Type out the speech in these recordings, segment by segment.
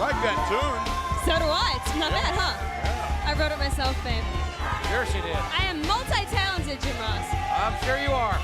like that tune. So do I. It's not bad, huh? Yeah. I wrote it myself, babe. Sure she did. I am multi-talented, Jim Ross. I'm sure you are.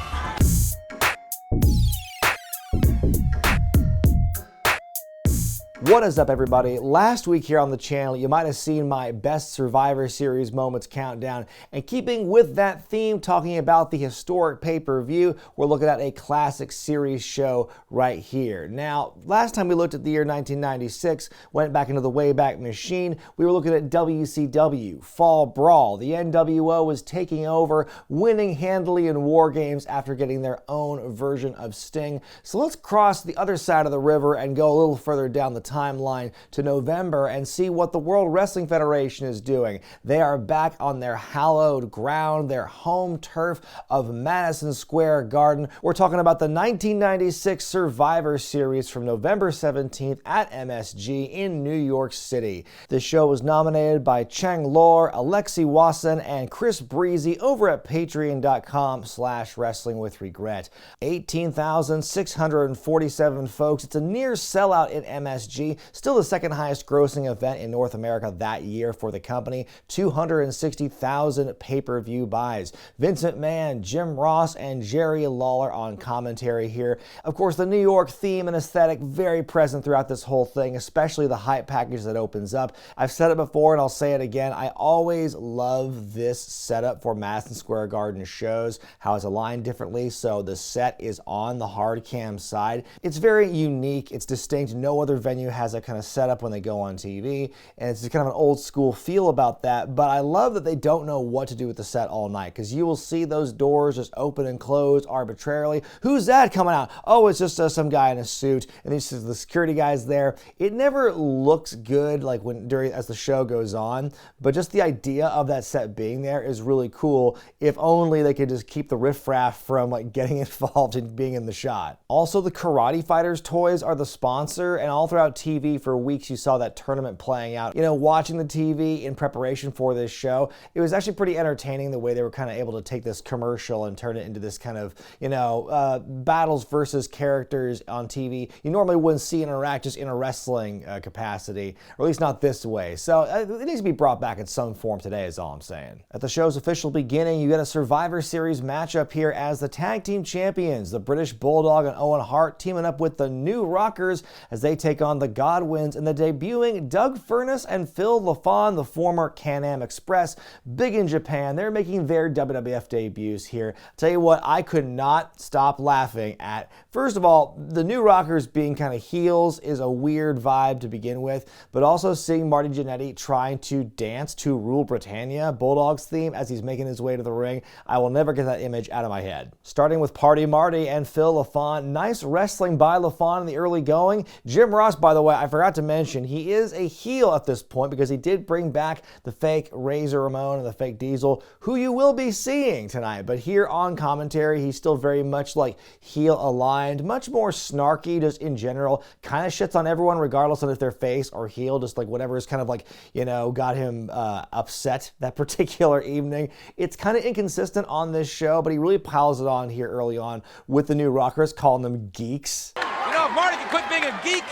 What is up, everybody? Last week here on the channel, you might have seen my best Survivor Series moments countdown. And keeping with that theme, talking about the historic pay-per-view, we're looking at a classic series show right here. Now, last time we looked at the year 1996, went back into the Wayback Machine, we were looking at WCW, Fall Brawl. The NWO was taking over, winning handily in War Games after getting their own version of Sting. So let's cross the other side of the river and go a little further down the timeline to November and see what the World Wrestling Federation is doing. They are back on their hallowed ground, their home turf of Madison Square Garden. We're talking about the 1996 Survivor Series from November 17th at MSG in New York City. This show was nominated by Cheng Lor, Alexi Wasson, and Chris Breezy over at patreon.com/wrestlingwithregret. 18,647 folks. It's a near sellout in MSG. Still the second highest grossing event in North America that year for the company. 260,000 pay-per-view buys. Vince McMahon, Jim Ross, and Jerry Lawler on commentary here. Of course, the New York theme and aesthetic very present throughout this whole thing, especially the hype package that opens up. I've said it before and I'll say it again. I always love this setup for Madison Square Garden shows, how it's aligned differently, so the set is on the hard cam side. It's very unique. It's distinct. No other venue has that kind of setup when they go on TV, and it's kind of an old school feel about that, but I love that they don't know what to do with the set all night, because you will see those doors just open and close arbitrarily. Who's that coming out? Oh, it's just some guy in a suit, and these the security guys there. It never looks good like as the show goes on, but just the idea of that set being there is really cool. If only they could just keep the riffraff from like getting involved in being in the shot. Also, the Karate Fighters toys are the sponsor, and all throughout TV for weeks you saw that tournament playing out. You know, watching the TV in preparation for this show, it was actually pretty entertaining the way they were kind of able to take this commercial and turn it into this kind of, you know, battles versus characters on TV you normally wouldn't see interact just in a wrestling capacity, or at least not this way. So it needs to be brought back in some form today is all I'm saying. At the show's official beginning, you get a Survivor Series matchup here as the tag team champions, the British Bulldog and Owen Hart, teaming up with the New Rockers as they take on the Godwinns and the debuting Doug Furnas and Phil LaFon, the former Can-Am Express. Big in Japan. They're making their WWF debuts here. Tell you what, I could not stop laughing at. First of all, the New Rockers being kind of heels is a weird vibe to begin with, but also seeing Marty Jannetty trying to dance to Rule Britannia, Bulldog's theme, as he's making his way to the ring. I will never get that image out of my head. Starting with Party Marty and Phil LaFon. Nice wrestling by LaFon in the early going. Jim Ross, by the way, I forgot to mention, he is a heel at this point because he did bring back the fake Razor Ramon and the fake Diesel, who you will be seeing tonight. But here on commentary, he's still very much like heel aligned, much more snarky just in general, kind of shits on everyone regardless of if they're face or heel, just like whatever is kind of like, you know, got him upset that particular evening. It's kind of inconsistent on this show, but he really piles it on here early on with the New Rockers, calling them geeks. You know, if Marty could quit being a geek,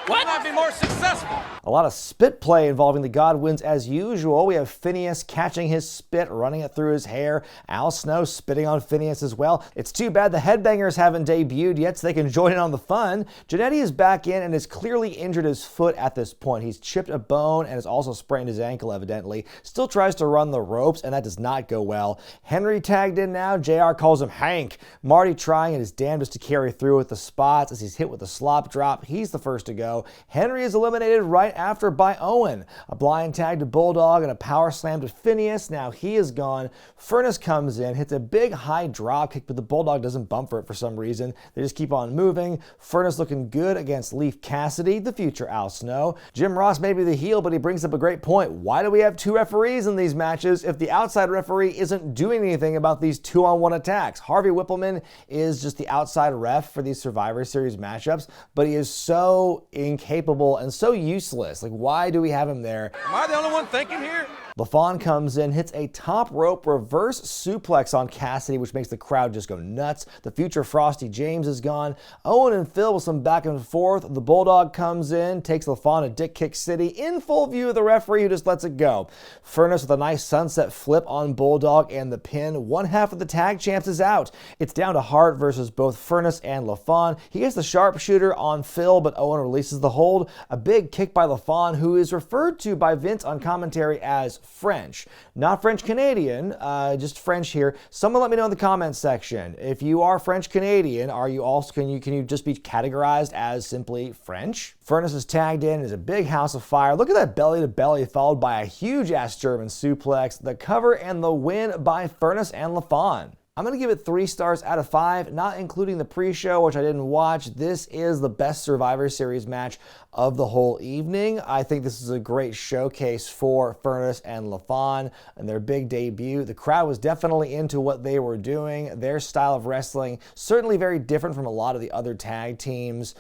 why not be more successful? A lot of spit play involving the Godwinns as usual. We have Phineas catching his spit, running it through his hair. Al Snow spitting on Phineas as well. It's too bad the Headbangers haven't debuted yet so they can join in on the fun. Jannetty is back in and has clearly injured his foot at this point. He's chipped a bone and has also sprained his ankle evidently. Still tries to run the ropes and that does not go well. Henry tagged in now. JR calls him Hank. Marty trying his damnedest to carry through with the spots as he's hit with a slop drop. He's the first to go. Henry is eliminated right after by Owen. A blind tag to Bulldog and a power slam to Phineas. Now he is gone. Furnas comes in, hits a big high drop kick, but the Bulldog doesn't bump for it for some reason. They just keep on moving. Furnas looking good against Leaf Cassidy, the future Al Snow. Jim Ross may be the heel, but he brings up a great point. Why do we have two referees in these matches if the outside referee isn't doing anything about these 2-on-1 attacks? Harvey Whippleman is just the outside ref for these Survivor Series matchups, but he is so incapable and so useless. Like, why do we have him there? Am I the only one thinking here? LaFon comes in, hits a top rope reverse suplex on Cassidy, which makes the crowd just go nuts. The future Frosty James is gone. Owen and Phil with some back and forth. The Bulldog comes in, takes LaFon to Dick Kick City in full view of the referee who just lets it go. Furnas with a nice sunset flip on Bulldog and the pin. One half of the tag champs is out. It's down to Hart versus both Furnas and LaFon. He gets the sharpshooter on Phil, but Owen releases the hold. A big kick by LaFon, who is referred to by Vince on commentary as French. Not French-Canadian, just French here. Someone let me know in the comments section. If you are French-Canadian, are you also, can you just be categorized as simply French? Furnas is tagged in as a big house of fire. Look at that belly-to-belly followed by a huge-ass German suplex. The cover and the win by Furnas and LaFon. I'm going to give it 3 stars out of 5, not including the pre-show, which I didn't watch. This is the best Survivor Series match of the whole evening. I think this is a great showcase for Furnas and LaFon and their big debut. The crowd was definitely into what they were doing. Their style of wrestling, certainly very different from a lot of the other tag teams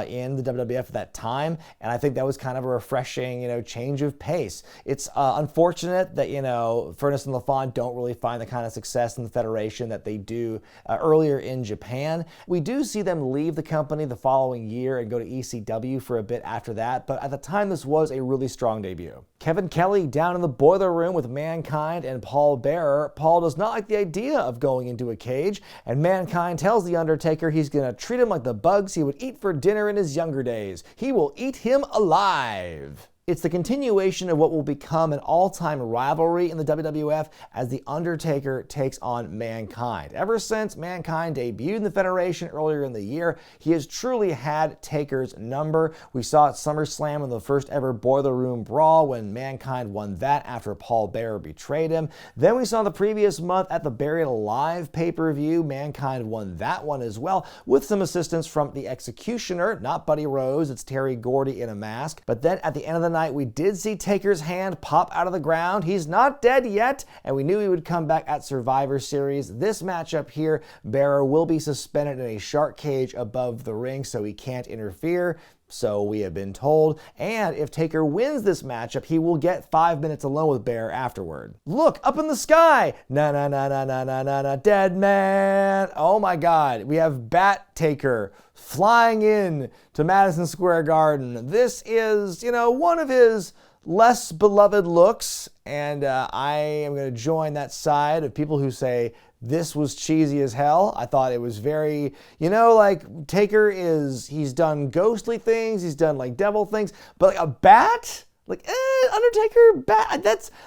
in the WWF at that time. And I think that was kind of a refreshing, change of pace. It's unfortunate that, Furnas and LaFon don't really find the kind of success in the Federation that they do earlier in Japan. We do see them leave the company the following year and go to ECW for a bit after that, but at the time this was a really strong debut. Kevin Kelly down in the boiler room with Mankind and Paul Bearer. Paul does not like the idea of going into a cage, and Mankind tells The Undertaker he's gonna treat him like the bugs he would eat for dinner in his younger days. He will eat him alive. It's the continuation of what will become an all-time rivalry in the WWF as The Undertaker takes on Mankind. Ever since Mankind debuted in the Federation earlier in the year, he has truly had Taker's number. We saw at SummerSlam in the first ever Boiler Room Brawl when Mankind won that after Paul Bearer betrayed him. Then we saw the previous month at the Buried Alive pay-per-view, Mankind won that one as well, with some assistance from the Executioner, not Buddy Rose, it's Terry Gordy in a mask. But then at the end of the night, we did see Taker's hand pop out of the ground. He's not dead yet, and we knew he would come back at Survivor Series. This matchup here, Bearer will be suspended in a shark cage above the ring so he can't interfere. So we have been told. And if Taker wins this matchup, he will get 5 minutes alone with Bear afterward. Look, up in the sky. Na, dead man. Oh my God. We have Bat Taker flying in to Madison Square Garden. This is, one of his less beloved looks. And I am going to join that side of people who say this was cheesy as hell. I thought it was very, Taker he's done ghostly things, he's done devil things, but a bat? Undertaker, bat,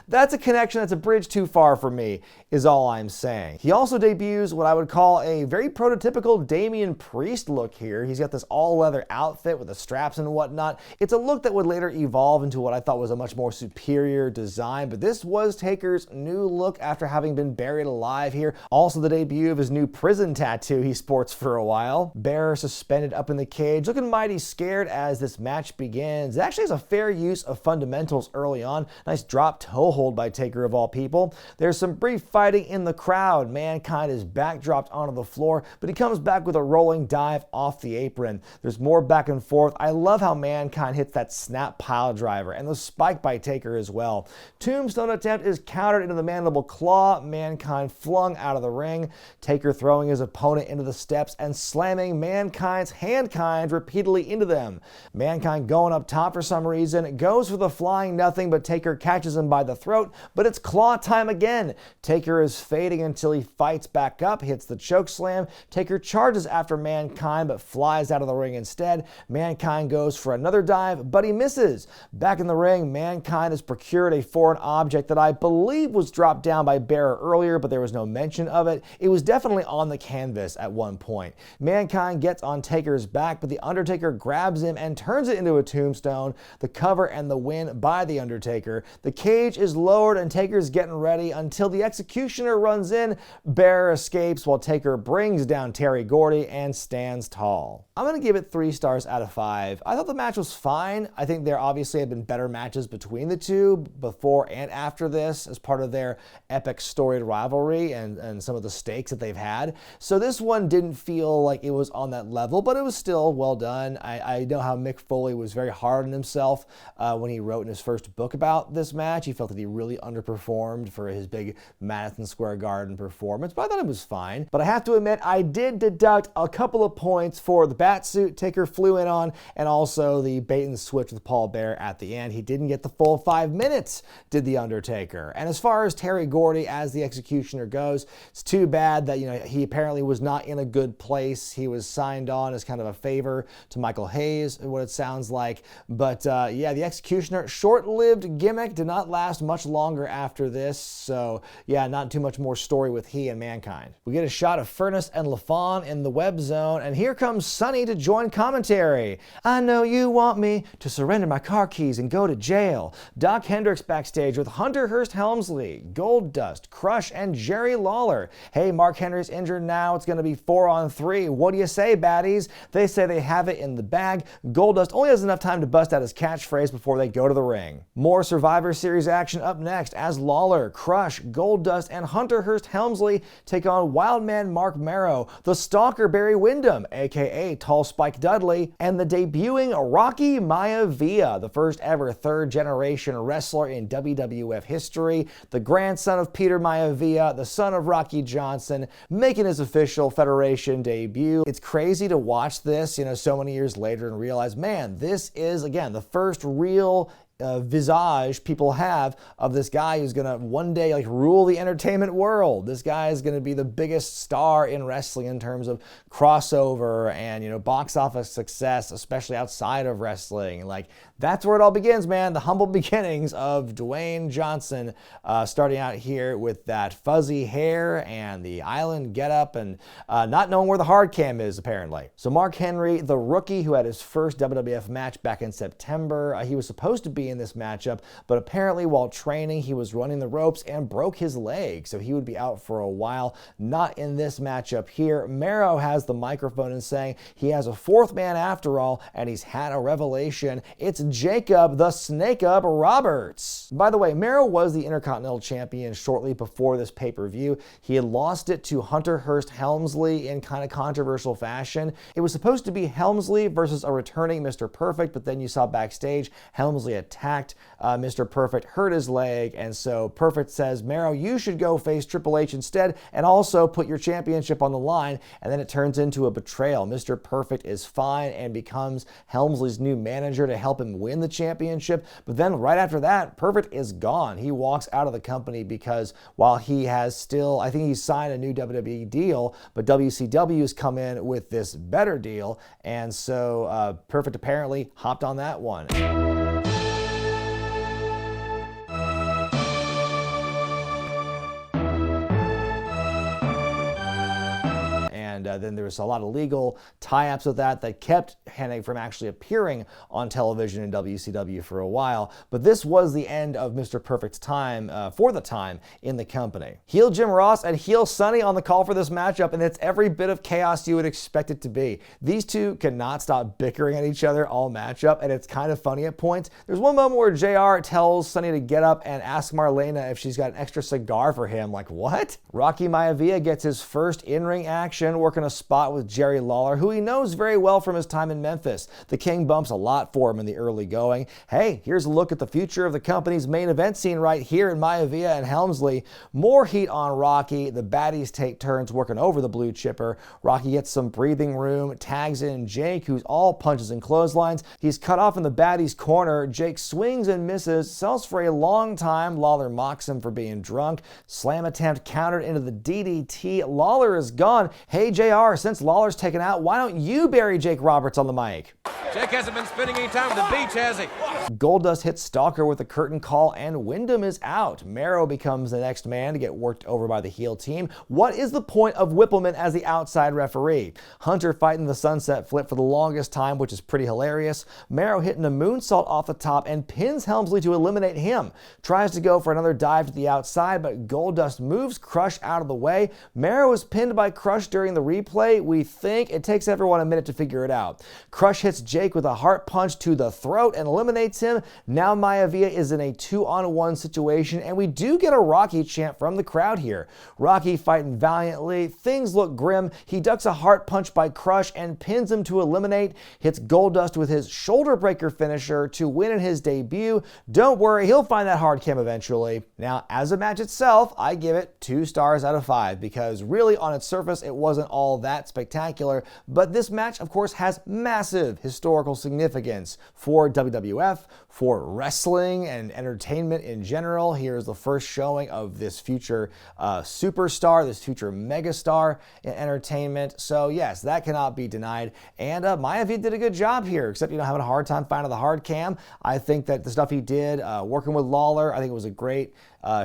that's a connection, that's a bridge too far for me, is all I'm saying. He also debuts what I would call a very prototypical Damian Priest look here. He's got this all-leather outfit with the straps and whatnot. It's a look that would later evolve into what I thought was a much more superior design, but this was Taker's new look after having been buried alive here. Also the debut of his new prison tattoo he sports for a while. Bearer suspended up in the cage, looking mighty scared as this match begins. It actually has a fair use of fundamentals early on. Nice drop toe hold by Taker of all people. There's some brief fighting in the crowd. Mankind is backdropped onto the floor, but he comes back with a rolling dive off the apron. There's more back and forth. I love how Mankind hits that snap pile driver and the spike by Taker as well. Tombstone attempt is countered into the mandible claw. Mankind flung out of the ring. Taker throwing his opponent into the steps and slamming Mankind's handkind repeatedly into them. Mankind going up top for some reason, goes for the flying nothing, but Taker catches him by the throat, but it's claw time again. Taker is fading until he fights back up, hits the choke slam. Taker charges after Mankind, but flies out of the ring instead. Mankind goes for another dive, but he misses. Back in the ring, Mankind has procured a foreign object that I believe was dropped down by Bearer earlier, but there was no mention of it. It was definitely on the canvas at one point. Mankind gets on Taker's back, but the Undertaker grabs him and turns it into a tombstone. The cover and the win by The Undertaker. The cage is lowered and Taker's getting ready until the Executioner runs in. Bearer escapes while Taker brings down Terry Gordy and stands tall. I'm going to give it 3 stars out of 5. I thought the match was fine. I think there obviously have been better matches between the two before and after this as part of their epic storied rivalry and some of the stakes that they've had. So this one didn't feel like it was on that level, but it was still well done. I know how Mick Foley was very hard on himself when when he wrote in his first book about this match. He felt that he really underperformed for his big Madison Square Garden performance, but I thought it was fine. But I have to admit, I did deduct a couple of points for the batsuit Taker flew in on, and also the bait and switch with Paul Bearer at the end. He didn't get the full 5 minutes, did the Undertaker. And as far as Terry Gordy as the executioner goes, it's too bad that, he apparently was not in a good place. He was signed on as kind of a favor to Michael Hayes, what it sounds like. But yeah, the executioner, short-lived gimmick, did not last much longer after this. So yeah, not too much more story with he and Mankind. We get a shot of Furnas and LaFon in the web zone, and here comes Sonny to join commentary. I know you want me to surrender my car keys and go to jail. Doc Hendricks backstage with Hunter Hearst Helmsley, Goldust, Crush, and Jerry Lawler. Hey, Mark Henry's injured now. It's going to be 4-on-3. What do you say, baddies? They say they have it in the bag. Goldust only has enough time to bust out his catchphrase before they go to the ring. More Survivor Series action up next as Lawler, Crush, Goldust, and Hunter Hearst Helmsley take on Wildman Marc Mero, the Stalker Barry Windham, aka Tall Spike Dudley, and the debuting Rocky Maivia, the first ever third-generation wrestler in WWF history, the grandson of Peter Maivia, the son of Rocky Johnson, making his official Federation debut. It's crazy to watch this, so many years later and realize, man, this is, again, the first real visage people have of this guy who's gonna one day rule the entertainment world. This guy is gonna be the biggest star in wrestling in terms of crossover and box office success, especially outside of wrestling. That's where it all begins, man. The humble beginnings of Dwayne Johnson, starting out here with that fuzzy hair and the island getup and not knowing where the hard cam is, apparently. So Mark Henry, the rookie who had his first WWF match back in September, he was supposed to be in this matchup, but apparently while training he was running the ropes and broke his leg, so he would be out for a while. Not in this matchup here. Mero has the microphone and saying he has a fourth man after all, and he's had a revelation. It's Jacob the Snake Up Roberts. By the way, Mero was the Intercontinental Champion shortly before this pay-per-view. He had lost it to Hunter Hearst Helmsley in kind of controversial fashion. It was supposed to be Helmsley versus a returning Mr. Perfect, but then you saw backstage Helmsley attacked Mr. Perfect, hurt his leg, and so Perfect says, Mero, you should go face Triple H instead and also put your championship on the line, and then it turns into a betrayal. Mr. Perfect is fine and becomes Helmsley's new manager to help him win the championship, but then right after that, Perfect is gone. He walks out of the company because while he has still, I think he's signed a new WWE deal, but WCW's come in with this better deal, and so Perfect apparently hopped on that one. And then there was a lot of legal tie-ups with that kept Hennig from actually appearing on television in WCW for a while. But this was the end of Mr. Perfect's time, for the time, in the company. Heel Jim Ross and heel Sonny on the call for this matchup, and it's every bit of chaos you would expect it to be. These two cannot stop bickering at each other all matchup, and it's kind of funny at points. There's one moment where JR tells Sonny to get up and ask Marlena if she's got an extra cigar for him. What? Rocky Maivia gets his first in-ring action, working a spot with Jerry Lawler, who he knows very well from his time in Memphis. The King bumps a lot for him in the early going. Hey, here's a look at the future of the company's main event scene right here in Maivia and Helmsley. More heat on Rocky. The baddies take turns working over the blue chipper. Rocky gets some breathing room, tags in Jake, who's all punches and clotheslines. He's cut off in the baddies' corner. Jake swings and misses, sells for a long time. Lawler mocks him for being drunk. Slam attempt countered into the DDT. Lawler is gone. Hey, JR, since Lawler's taken out, why don't you bury Jake Roberts on the mic? Jake hasn't been spending any time at the beach, has he? Goldust hits Stalker with a curtain call, and Windham is out. Mero becomes the next man to get worked over by the heel team. What is the point of Whippleman as the outside referee? Hunter fighting the sunset flip for the longest time, which is pretty hilarious. Mero hitting a moonsault off the top and pins Helmsley to eliminate him. Tries to go for another dive to the outside, but Goldust moves Crush out of the way. Mero is pinned by Crush during the replay, we think. It takes everyone a minute to figure it out. Crush hits Jake with a heart punch to the throat and eliminates him. Now Maivia is in a 2-on-1 situation, and we do get a Rocky chant from the crowd here. Rocky fighting valiantly. Things look grim. He ducks a heart punch by Crush and pins him to eliminate. Hits Goldust with his shoulder breaker finisher to win in his debut. Don't worry, he'll find that hard cam eventually. Now, as a match itself, I give it 2 stars out of 5 because really on its surface it wasn't all that spectacular, but this match of course has massive historical significance for WWF, for wrestling and entertainment in general. Here's the first showing of this future superstar, this future megastar in entertainment. So yes, that cannot be denied, and Maivia did a good job here, except having a hard time finding the hard cam. I think that the stuff he did working with Lawler, I think it was a great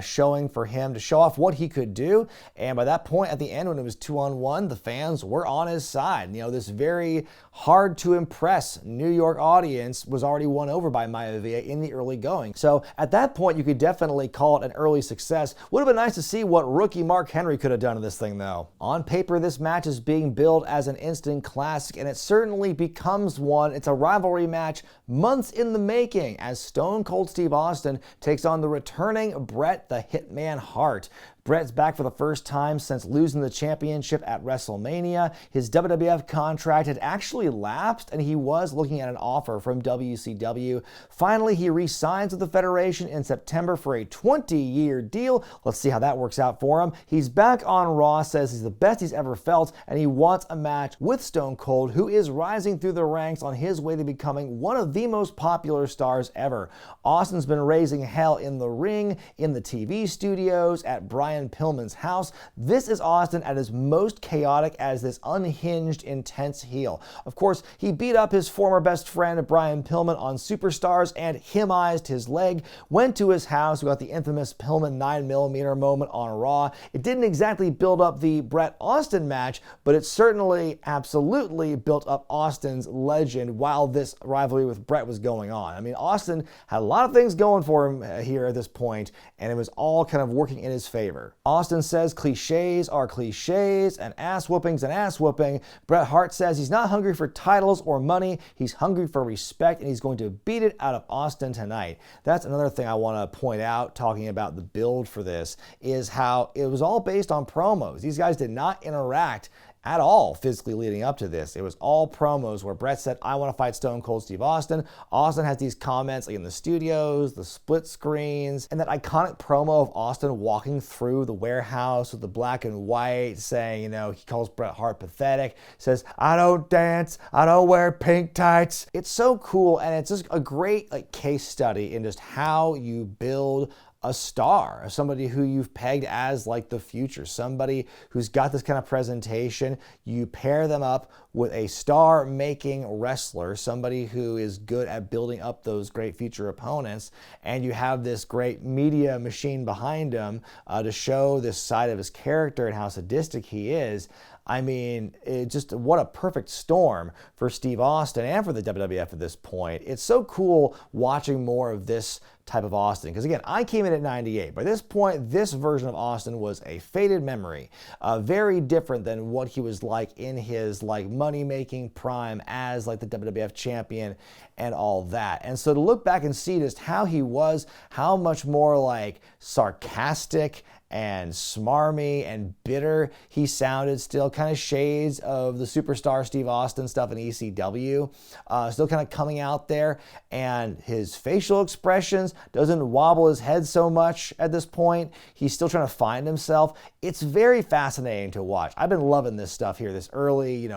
showing for him to show off what he could do. And by that point at the end, when it was 2-on-1, the fans were on his side. This very hard to impress New York audience was already won over by Maivia in the early going. So at that point, you could definitely call it an early success. Would have been nice to see what rookie Mark Henry could have done in this thing though. On paper, this match is being billed as an instant classic, and it certainly becomes one. It's a rivalry match months in the making as Stone Cold Steve Austin takes on the returning Bret the Hitman Hart. Bret's back for the first time since losing the championship at WrestleMania. His WWF contract had actually lapsed, and he was looking at an offer from WCW. Finally, he re-signs with the Federation in September for a 20-year deal. Let's see how that works out for him. He's back on Raw, says he's the best he's ever felt, and he wants a match with Stone Cold, who is rising through the ranks on his way to becoming one of the most popular stars ever. Austin's been raising hell in the ring, in the TV studios, at Brian Pillman's house. This is Austin at his most chaotic as this unhinged, intense heel. Of course, he beat up his former best friend Brian Pillman on Superstars and himized his leg, went to his house, we got the infamous Pillman 9mm moment on Raw. It didn't exactly build up the Bret Austin match, but it certainly absolutely built up Austin's legend while this rivalry with Bret was going on. I mean, Austin had a lot of things going for him here at this point, and it was all kind of working in his favor. Austin says cliches are cliches and ass whooping's an ass whooping. Bret Hart says he's not hungry for titles or money, he's hungry for respect, and he's going to beat it out of Austin tonight. That's another thing I want to point out, talking about the build for this, is how it was all based on promos. These guys did not interact at all physically leading up to this. It was all promos where Bret said, I want to fight Stone Cold Steve Austin. Austin has these comments like in the studios, the split screens, and that iconic promo of Austin walking through the warehouse with the black and white saying, he calls Bret Hart pathetic, says, I don't dance, I don't wear pink tights. It's so cool, and it's just a great case study in just how you build a star, somebody who you've pegged as the future, somebody who's got this kind of presentation. You pair them up with a star-making wrestler, somebody who is good at building up those great future opponents, and you have this great media machine behind him to show this side of his character and how sadistic he is. I mean, what a perfect storm for Steve Austin and for the WWF at this point. It's so cool watching more of this type of Austin, because again, I came in at 98. By this point, this version of Austin was a faded memory, very different than what he was like in his money-making prime as the WWF champion and all that. And so to look back and see just how he was, how much more sarcastic and smarmy and bitter he sounded, still kind of shades of the superstar Steve Austin stuff in ECW, still kind of coming out there, and his facial expressions, doesn't wobble his head so much at this point. He's still trying to find himself. It's very fascinating to watch. I've been loving this stuff here, this early,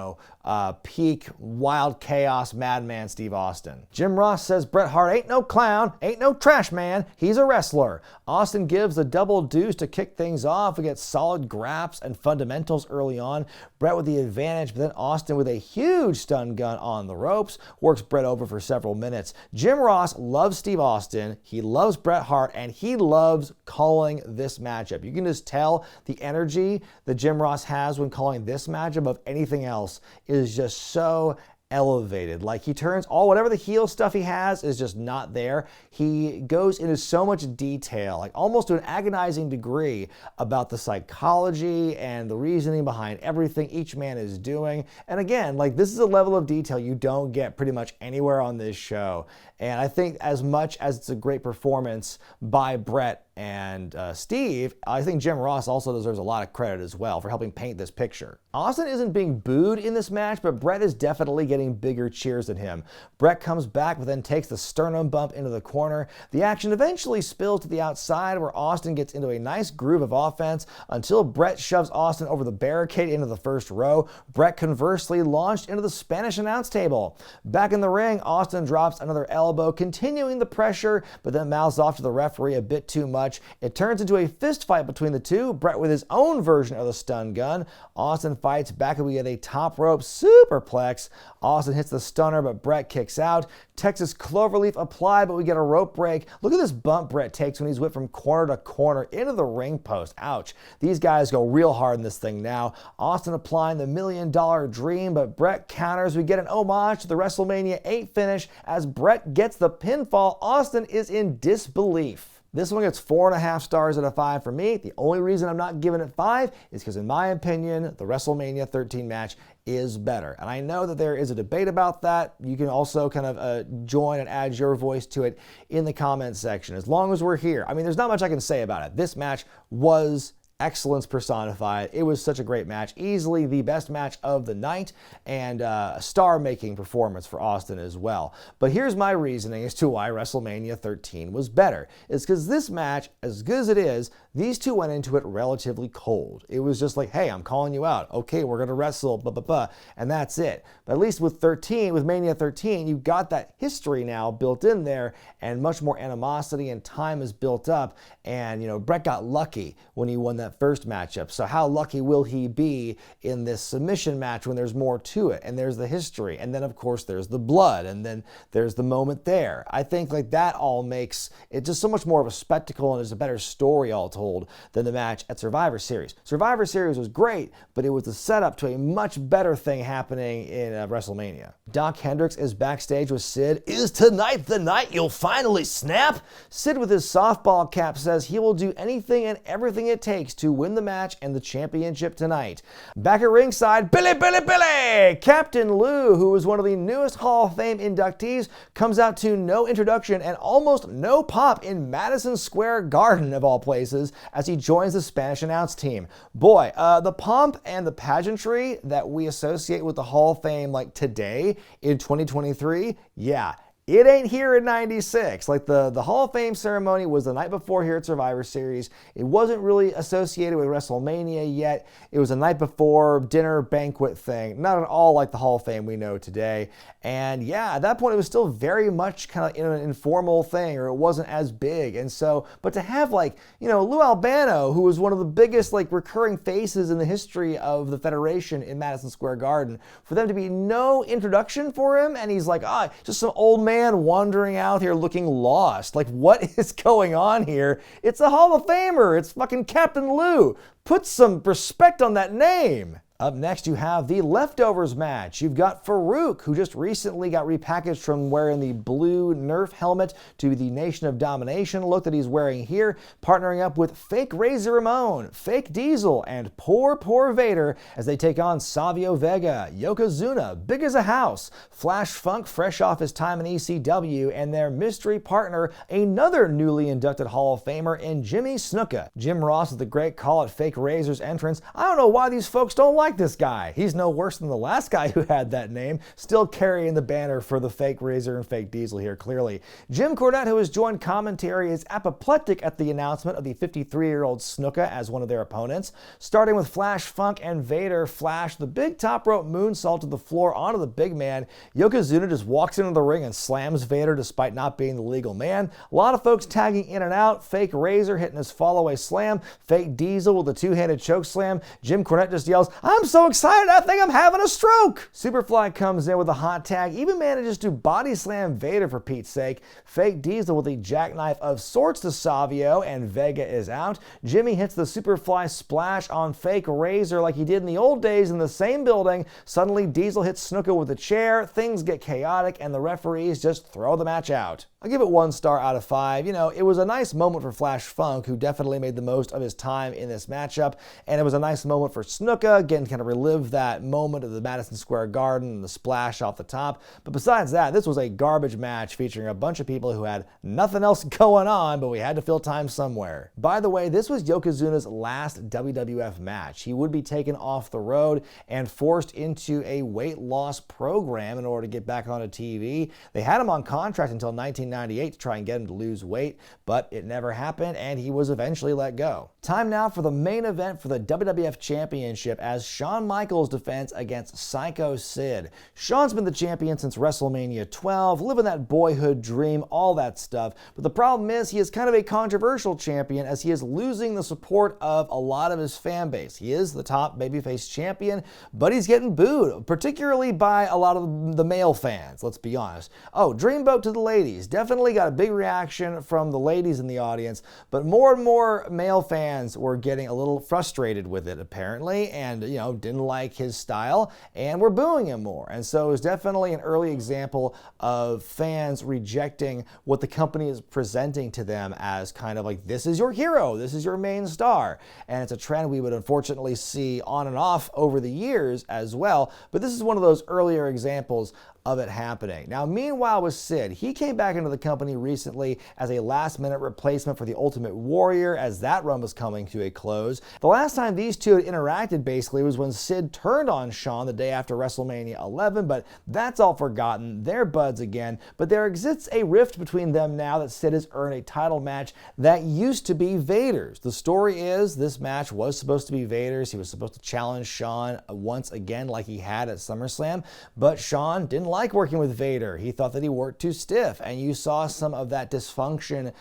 peak wild chaos madman Steve Austin. Jim Ross says Bret Hart ain't no clown, ain't no trash man, he's a wrestler. Austin gives the double deuce to kick things off. We get solid graps and fundamentals early on. Bret with the advantage, but then Austin with a huge stun gun on the ropes works Bret over for several minutes. Jim Ross loves Steve Austin, he loves Bret Hart, and he loves calling this matchup. You can just tell the energy that Jim Ross has when calling this matchup of anything else is just so elevated. Like, he turns whatever the heel stuff he has is just not there. He goes into so much detail, like almost to an agonizing degree, about the psychology and the reasoning behind everything each man is doing. And again, like, this is a level of detail you don't get pretty much anywhere on this show. And I think as much as it's a great performance by Bret and Steve, I think Jim Ross also deserves a lot of credit as well for helping paint this picture. Austin isn't being booed in this match, but Bret is definitely getting bigger cheers than him. Bret comes back, but then takes the sternum bump into the corner. The action eventually spills to the outside, where Austin gets into a nice groove of offense until Bret shoves Austin over the barricade into the first row. Bret conversely launched into the Spanish announce table. Back in the ring, Austin drops another elbow, continuing the pressure, but then mouths off to the referee a bit too much. It turns into a fist fight between the two, Bret with his own version of the stun gun. Austin fights back, and we get a top rope superplex. Austin hits the stunner, but Bret kicks out. Texas Cloverleaf applied, but we get a rope break. Look at this bump Bret takes when he's whipped from corner to corner into the ring post. Ouch. These guys go real hard in this thing now. Austin applying the $1 Million Dream, but Bret counters. We get an homage to the WrestleMania 8 finish as Bret gets the pinfall. Austin is in disbelief. This one gets 4.5 stars out of 5 for me. The only reason I'm not giving it 5 is because, in my opinion, the WrestleMania 13 match is better. And I know that there is a debate about that. You can also kind of join and add your voice to it in the comments section. As long as we're here. I mean, there's not much I can say about it. This match was excellence personified. It was such a great match. Easily the best match of the night, and a star-making performance for Austin as well. But here's my reasoning as to why WrestleMania 13 was better. It's because this match, as good as it is, these two went into it relatively cold. It was just like, hey, I'm calling you out. Okay, we're going to wrestle, blah, blah, blah, and that's it. But at least with Mania 13, you've got that history now built in there, and much more animosity and time is built up. And, Bret got lucky when he won that first matchup. So how lucky will he be in this submission match when there's more to it? And there's the history. And then, of course, there's the blood. And then there's the moment there. I think like that all makes it just so much more of a spectacle, and there's a better story all told than the match at Survivor Series. Survivor Series was great, but it was the setup to a much better thing happening in WrestleMania. Doc Hendricks is backstage with Sid. Is tonight the night you'll finally snap? Sid, with his softball cap, says he will do anything and everything it takes to win the match and the championship tonight. Back at ringside, Billy! Captain Lou, who is one of the newest Hall of Fame inductees, comes out to no introduction and almost no pop in Madison Square Garden, of all places, as he joins the Spanish announce team. Boy, the pomp and the pageantry that we associate with the Hall of Fame like today in 2023, yeah, it ain't here in 96. Like the Hall of Fame ceremony was the night before here at Survivor Series. It wasn't really associated with WrestleMania yet. It was a night before dinner banquet thing. Not at all like the Hall of Fame we know today. And yeah, at that point it was still very much kind of in an informal thing, or it wasn't as big. And so, but to have Lou Albano, who was one of the biggest recurring faces in the history of the Federation in Madison Square Garden, for them to be no introduction for him, and he's like, just some old man wandering out here looking lost. Like, what is going on here? It's a Hall of Famer. It's fucking Captain Lou. Put some respect on that name. Up next, you have the Leftovers match. You've got Faarooq, who just recently got repackaged from wearing the blue Nerf helmet to the Nation of Domination look that he's wearing here, partnering up with fake Razor Ramon, fake Diesel, and poor Vader as they take on Savio Vega, Yokozuna, big as a house, Flash Funk, fresh off his time in ECW, and their mystery partner, another newly inducted Hall of Famer in Jimmy Snuka. Jim Ross with the great call at fake Razor's entrance. I don't know why these folks don't like this guy. He's no worse than the last guy who had that name, still carrying the banner for the fake Razor and fake Diesel here, clearly. Jim Cornette, who has joined commentary, is apoplectic at the announcement of the 53-year-old Snuka as one of their opponents. Starting with Flash Funk and Vader, Flash the big top rope moonsault to the floor onto the big man. Yokozuna just walks into the ring and slams Vader despite not being the legal man. A lot of folks tagging in and out. Fake Razor hitting his follow-away slam. Fake Diesel with a two-handed choke slam. Jim Cornette just yells, "I'm I'm so excited, I think I'm having a stroke. Superfly comes in with a hot tag, even manages to body slam Vader for Pete's sake. Fake Diesel with a jackknife of sorts to Savio, and Vega is out. Jimmy hits the Superfly splash on Fake Razor like he did in the old days in the same building. Suddenly Diesel hits Snuka with a chair, things get chaotic, and the referees just throw the match out. I'll give it 1 star out of 5. You know, it was a nice moment for Flash Funk, who definitely made the most of his time in this matchup, and it was a nice moment for Snuka, again, kind of relive that moment of the Madison Square Garden and the splash off the top. But besides that, this was a garbage match featuring a bunch of people who had nothing else going on, but we had to fill time somewhere. By the way, this was Yokozuna's last WWF match. He would be taken off the road and forced into a weight loss program in order to get back onto TV. They had him on contract until 1998 to try and get him to lose weight, but it never happened, and he was eventually let go. Time now for the main event for the WWF Championship as Shawn Michaels defends against Sycho Sid. Shawn's been the champion since WrestleMania 12, living that boyhood dream, all that stuff, but the problem is he is kind of a controversial champion as he is losing the support of a lot of his fan base. He is the top babyface champion, but he's getting booed, particularly by a lot of the male fans, let's be honest. Oh, Dreamboat to the ladies. Definitely got a big reaction from the ladies in the audience, but more and more male fans were getting a little frustrated with it apparently, and didn't like his style and were booing him more. And so it was definitely an early example of fans rejecting what the company is presenting to them as kind of like, this is your hero, this is your main star. And it's a trend we would unfortunately see on and off over the years as well, but this is one of those earlier examples of it happening. Now, meanwhile with Sid, he came back into the company recently as a last-minute replacement for the Ultimate Warrior as that run was coming to a close. The last time these two had interacted basically was when Sid turned on Shawn the day after WrestleMania 11, but that's all forgotten. They're buds again, but there exists a rift between them now that Sid has earned a title match that used to be Vader's. The story is this match was supposed to be Vader's. He was supposed to challenge Shawn once again like he had at SummerSlam, but Shawn didn't like working with Vader. He thought that he worked too stiff, and you saw some of that dysfunction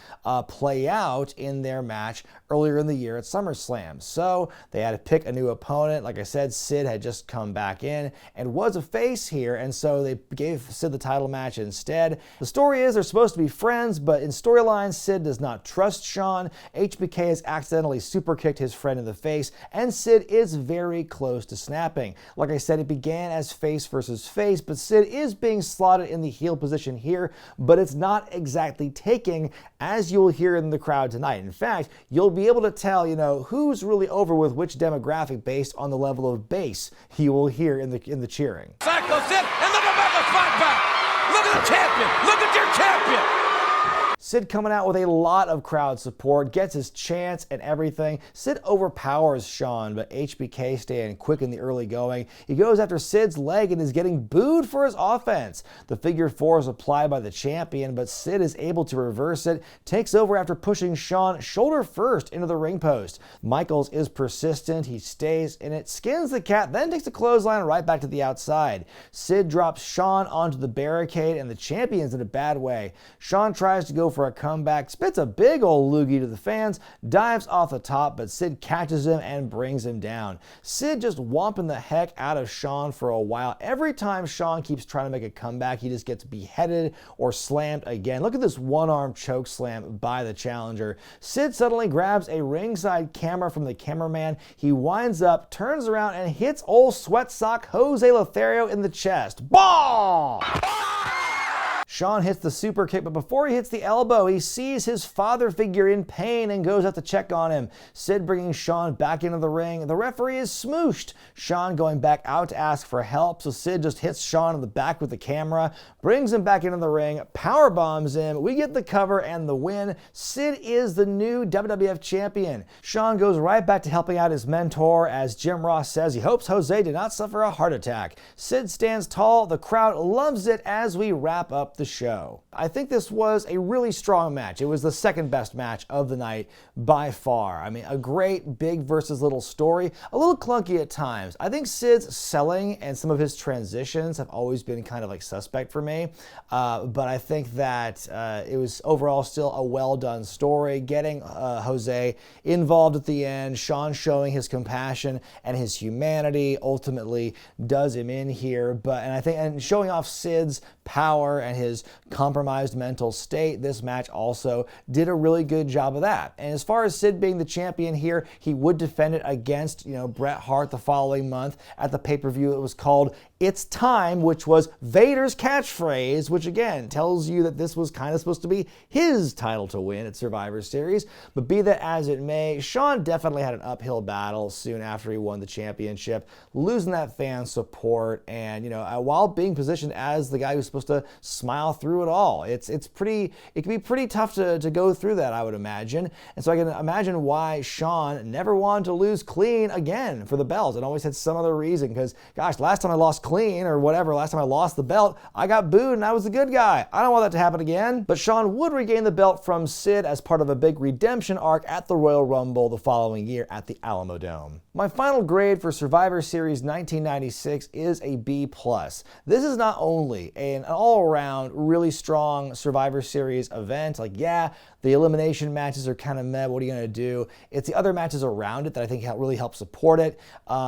play out in their match earlier in the year at SummerSlam. So they had to pick a new opponent. Like I said, Sid had just come back in and was a face here, and so they gave Sid the title match instead. The story is they're supposed to be friends, but in storyline, Sid does not trust Shawn. HBK has accidentally super kicked his friend in the face, and Sid is very close to snapping. Like I said, it began as face versus face, but Sid is being slotted in the heel position here, but it's not exactly taking, as you'll hear in the crowd tonight. In fact, you'll be able to tell, who's really over with which demographic based on the level of bass you will hear in the cheering. Sycho Sid, and look at the fight back. Look at the champion. Look at your champion. Sid coming out with a lot of crowd support, gets his chance and everything. Sid overpowers Shawn, but HBK staying quick in the early going. He goes after Sid's leg and is getting booed for his offense. The figure 4 is applied by the champion, but Sid is able to reverse it, takes over after pushing Shawn shoulder first into the ring post. Michaels is persistent, he stays in it, skins the cat, then takes a clothesline right back to the outside. Sid drops Shawn onto the barricade, and the champion's in a bad way. Shawn tries to go for a comeback, spits a big old loogie to the fans, dives off the top, but Sid catches him and brings him down. Sid just whomping the heck out of Shawn for a while. Every time Shawn keeps trying to make a comeback, he just gets beheaded or slammed again. Look at this one-arm choke slam by the challenger. Sid suddenly grabs a ringside camera from the cameraman. He winds up, turns around, and hits old sweat sock Jose Lothario in the chest. Ball! Shawn hits the super kick, but before he hits the elbow, he sees his father figure in pain and goes out to check on him. Sid bringing Shawn back into the ring. The referee is smooshed. Shawn going back out to ask for help, so Sid just hits Shawn in the back with the camera, brings him back into the ring, power bombs him. We get the cover and the win. Sid is the new WWF champion. Shawn goes right back to helping out his mentor, as Jim Ross says he hopes Jose did not suffer a heart attack. Sid stands tall. The crowd loves it as we wrap up the show. I think this was a really strong match. It was the second best match of the night by far. I mean, a great big versus little story, a little clunky at times. I think Sid's selling and some of his transitions have always been kind of like suspect for me, but I think that it was overall still a well done story, getting Jose involved at the end, Shawn showing his compassion and his humanity ultimately does him in here, and showing off Sid's power and his compromised mental state. This match also did a really good job of that. And as far as Sid being the champion here, he would defend it against, Bret Hart the following month at the pay-per-view. It was called "It's Time," which was Vader's catchphrase, which again tells you that this was kind of supposed to be his title to win at Survivor Series. But be that as it may, Shawn definitely had an uphill battle soon after he won the championship, losing that fan support, and while being positioned as the guy who's supposed to smile through it all. It can be pretty tough to go through that, I would imagine. And so I can imagine why Shawn never wanted to lose clean again for the belt and always had some other reason, because gosh, last time I lost clean or whatever, last time I lost the belt, I got booed and I was the good guy. I don't want that to happen again. But Shawn would regain the belt from Sid as part of a big redemption arc at the Royal Rumble the following year at the Alamo Dome. My final grade for Survivor Series 1996 is a B+. This is not only an all-around really strong Survivor Series event, the elimination matches are kind of meh, what are you going to do? It's the other matches around it that I think really help support it.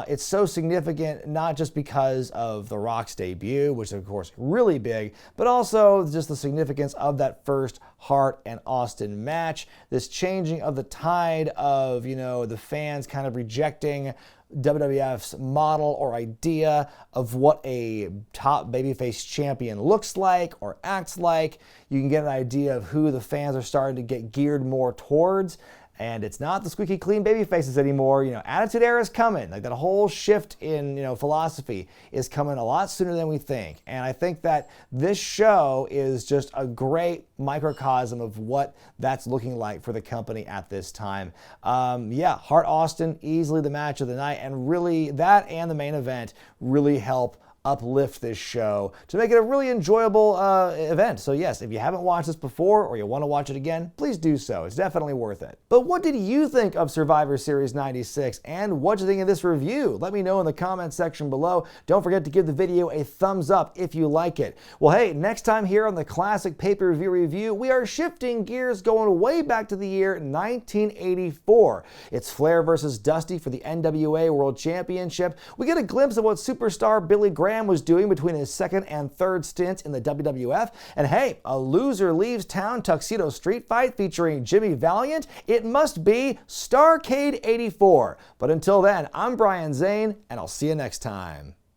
It's so significant, not just because of The Rock's debut, which is of course really big, but also just the significance of that first Hart and Austin match, this changing of the tide of, the fans kind of rejecting WWF's model or idea of what a top babyface champion looks like or acts like. You can get an idea of who the fans are starting to get geared more towards. And it's not the squeaky clean baby faces anymore. Attitude Era is coming. Like that whole shift in, philosophy is coming a lot sooner than we think. And I think that this show is just a great microcosm of what that's looking like for the company at this time. Hart Austin, easily the match of the night. And really, that and the main event really help uplift this show to make it a really enjoyable event. So yes, if you haven't watched this before or you want to watch it again, please do so. It's definitely worth it. But what did you think of Survivor Series 96 and what did you think of this review? Let me know in the comment section below. Don't forget to give the video a thumbs up if you like it. Well, hey, next time here on the Classic Pay-Per-View Review, we are shifting gears going way back to the year 1984. It's Flair versus Dusty for the NWA World Championship. We get a glimpse of what superstar Billy Graham was doing between his second and third stints in the WWF. And hey, a loser leaves town tuxedo street fight featuring Jimmy Valiant. It must be Starrcade 84. But until then, I'm Brian Zane, and I'll see you next time.